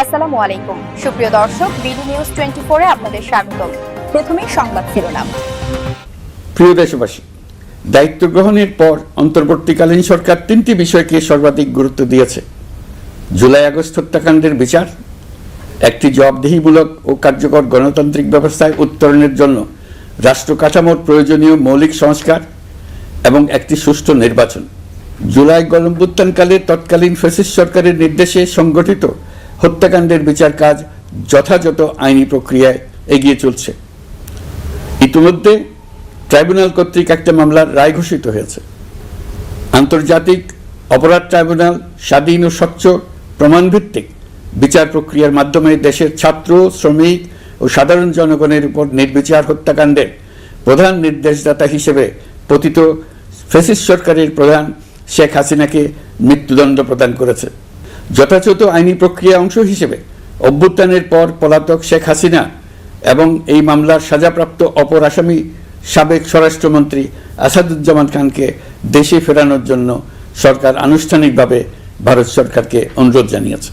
আসসালামু আলাইকুম সুপ্রিয় দর্শক, বিডি নিউজ 24 এ আপনাদের স্বাগত। প্রথমেই সংবাদ শিরোনাম। প্রিয় দেশবাসী, দায়িত্ব গ্রহণের পর অন্তর্বর্তীকালীন সরকার তিনটি বিষয়কে সর্বাধিক গুরুত্ব দিয়েছে: জুলাই আগস্ট হত্যাকাণ্ডের বিচার, একটি জবাবদিহিমূলক ও কার্যকর গণতান্ত্রিক ব্যবস্থায় উত্তরণের জন্য রাষ্ট্র কাঠামোর প্রয়োজনীয় মৌলিক সংস্কার এবং একটি সুষ্ঠু নির্বাচন। জুলাই গণঅভ্যুত্থানকালে তৎকালীন ফ্যাসিস্ট সরকারের নির্দেশে সংগঠিত হত্যাকাণ্ডের বিচার কাজ যথাযথ আইনি প্রক্রিয়ায় এগিয়ে চলছে। ইতিমধ্যে ট্রাইব্যুনাল কর্তৃক একটা মামলার রায় ঘোষিত হয়েছে। আন্তর্জাতিক অপরাধ ট্রাইব্যুনাল স্বাধীন ও স্বচ্ছ প্রমাণভিত্তিক বিচার প্রক্রিয়ার মাধ্যমে দেশের ছাত্র, শ্রমিক ও সাধারণ জনগণের উপর নির্বিচার হত্যাকাণ্ডের প্রধান নির্দেশদাতা হিসেবে পতিত ফ্যাসিস্ট সরকারের প্রধান শেখ হাসিনাকে মৃত্যুদণ্ড প্রদান করেছে। যথাযথ আইনি প্রক্রিয়া অংশ হিসেবে অভ্যুত্থানের পর পলাতক শেখ হাসিনা এবং এই মামলার সাজাপ্রাপ্ত অপর আসামি সাবেক স্বরাষ্ট্রমন্ত্রী আসাদুজ্জামান খানকে দেশে ফেরানোর জন্য সরকার আনুষ্ঠানিকভাবে ভারত সরকারকে অনুরোধ জানিয়েছে।